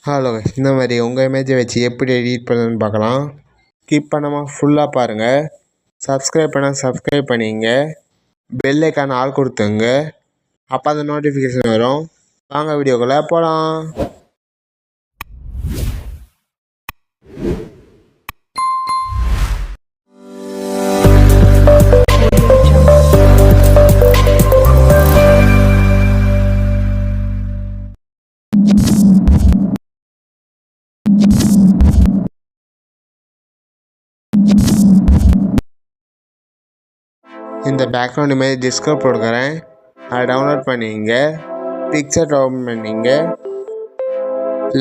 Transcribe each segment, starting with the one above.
Hello இந்த மாதிரி உங்கள் இமேஜை வச்சு எப்படி எடிட் பண்ணுன்னு பார்க்கலாம். ஸ்கிப் பண்ணாமல் ஃபுல்லாக பாருங்கள். சப்ஸ்கிரைப் பண்ணால் சப்ஸ்கிரைப் பண்ணிங்க. பெல் ஐக்கான ஆள் கொடுத்துங்க. அப்போ அந்த நோட்டிஃபிகேஷன் வரும். வாங்க வீடியோக்குள்ளே போகலாம். இந்த பேக்ரவுண்ட் இமேஜ் டிஸ்கிரிப்ட் கொடுக்குறேன். அதை டவுன்லோட் பண்ணிங்க. பிக்சர் ஓப்பன் பண்ணிங்க.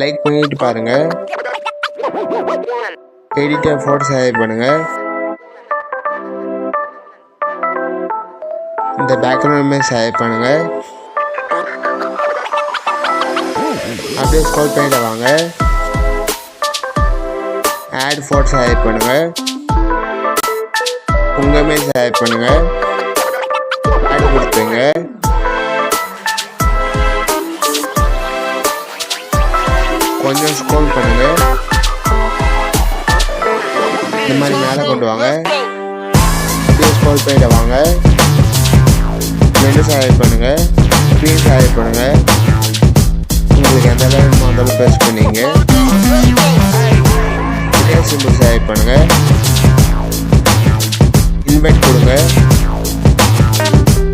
லைக் பண்ணிட்டு பாருங்கள். எடிட்டர் ஃபோட்டோ செலக்ட் பண்ணுங்கள். இந்த பேக்ரவுண்ட் இமேஜ் செலக்ட் பண்ணுங்கள். அப்படியே ஸ்க்ரோல் பண்ணிட்டு வாங்க. ஆட் ஃபோட்டோ செலக்ட் பண்ணுங்கள். உங்கள் இமேஜ் செலக்ட் பண்ணுங்கள். ஆட் கொடுத்துங்க. கொஞ்சம் ஸ்க்ரோல் பண்ணுங்கள். இந்த மாதிரி மேலே கொண்டு வாங்க. அப்படியே ஸ்க்ரோல் பண்ணிட்டு வாங்க. ரெண்டு செலக்ட் பண்ணுங்கள். ஸ்க்ரீன் செலக்ட் பண்ணுங்கள். உங்களுக்கு எந்த அளவு முதல்ல ப்ரெஸ் பண்ணிங்க. இதே சிம்பிள் செலக்ட் பண்ணுங்கள். இன்வைட் கொடுங்க.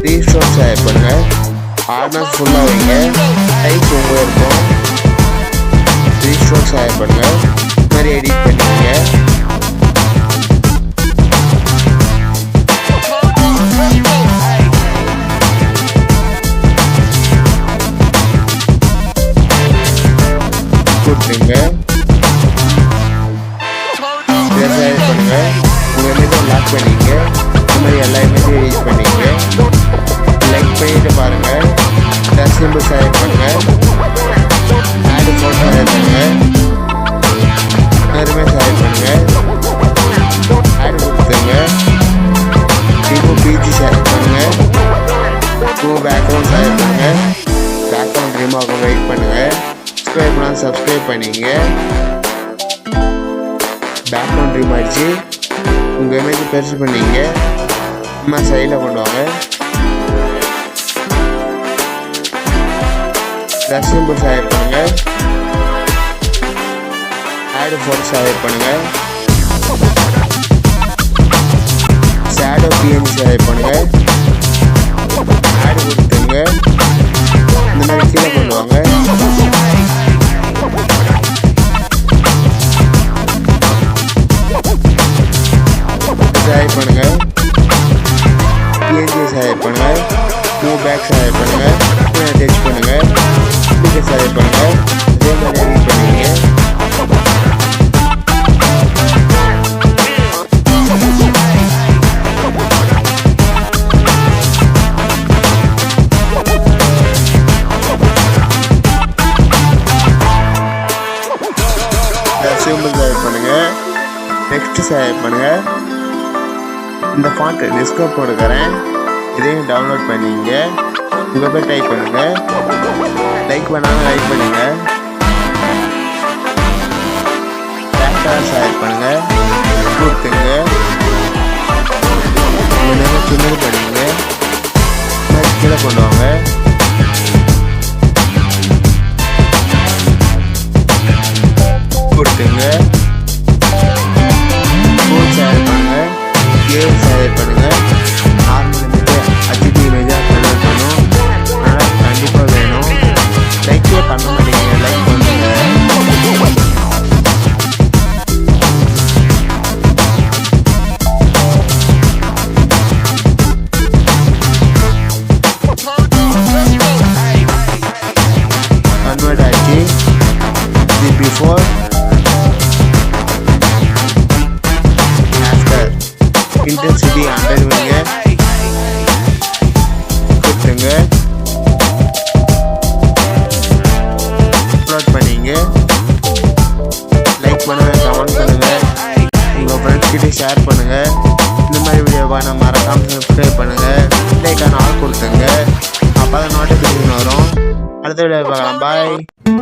ரீஸ்டோர் செலக்ட் பண்ணுங்க. ஆர்டர்ஸ் ஃபுல்லாக வைங்க. டைப் உங்கள் இருக்கும். ரீஸ்டோர் செலக்ட் பண்ணுங்க. இந்த மாதிரி எடிட் பண்ணிங்க. கொடுத்துங்க. இதை செலக்ட் பண்ணுங்க. உங்கள் இமேஜை லாக் பண்ணிங்க. இந்த மாதிரி எல்லா இமேஜையும் எடிட் பண்ணிங்க. லைக் பண்ணிட்டு பாருங்கள். சிம்பிள் செலக்ட் பண்ணுங்கள். ஆட் ஃபோட்டோ செலக்ட் பண்ணுங்கள். எல்லாருமே செலக்ட் பண்ணுங்கள். ஆட் கொடுத்துங்க. இப்போ பிஜி செலக்ட் பண்ணுங்கள். பேக்ரவுண்ட் செலக்ட் பண்ணுங்கள். பேக்ரவுண்ட் ரிமூவ் வெயிட் பண்ணுங்கள். சப்ஸ்கிரைப் பண்ணால் சப்ஸ்கிரைப் பண்ணிங்க. பேக்ரவுண்ட் ரிமூவ் ஆகிடுச்சு. உங்கள் இமேஜ் பெருசு பண்ணிங்க. அம்மா சைடில் கொண்டு வாங்க. சிம்பிள் செலக்ட் பண்ணுங்கள். ஆட் ஃபோட்டோ செலக்ட் பண்ணுங்கள். ஷேடோ பிஎன்ஜி செலக்ட் பண்ணுங்கள். ஆட் கொடுத்துங்க. இந்த மாதிரி கீழே கொண்டு வாங்க. செலக்ட் பண்ணுங்கள். பிஎன்ஜி செலக்ட் பண்ணுங்கள். மூவ் பேக் செலக்ட் பண்ணுங்கள். டச் பண்ணுங்கள். இப்படி செலக்ட் பண்ணுங்கள். இதே மாதிரி எடிட் பண்ணுவீங்க. சிம்பிள் செலக்ட் பண்ணுங்கள். நெக்ஸ்ட் செலக்ட் பண்ணுங்கள். இந்த ஃபாண்ட் டிஸ்கிரிப்ட் கொடுக்குறேன். இதையும் டவுன்லோட் பண்ணிங்க. உங்கள் பேர் டைப் பண்ணுங்கள். லைக் பண்ணாலும் லைக் பண்ணுங்கள். பேக்ரவுண்ட் செலக்ட் பண்ணுங்கள். கொடுத்துங்க. உங்கள் நேரம் சின்னது பண்ணிங்க. கீழே கொண்டு வாங்க. கொடுத்துங்க. ஃபோன் செலக்ட் பண்ணுங்கள். கேம் செலக்ட் பண்ணுங்கள். நார்மல் இமேஜ் ஹெச்டி இமேஜாக கன்வெர்ட் பண்ணணும். அதனால் கண்டிப்பாக வேணும். லைக்கே பண்ண மாட்டேங்க. லைக் பண்ணுங்க. கன்வெர்ட் ஆச்சு. இது பிஃபோர் ஆஃப்டர் இன்டென்சிட்டி 100 வைங்க. கொடுத்துங்க. அப்லோட் பண்ணிங்க. லைக் பண்ணுங்கள். கமெண்ட் பண்ணுங்கள். உங்கள் ஃப்ரெண்ட்ஸ் கிட்டே ஷேர் பண்ணுங்கள். இந்த மாதிரி வீடியோவை நம்ம மறக்காமல் சப்ஸ்கிரைப் பண்ணுங்கள். லைக்கான ஆள் கொடுத்துங்க. அப்போ தான் நோட்டிஃபிகேஷன் வரும். அடுத்த வீடியோ பார்க்கலாம். பாய்.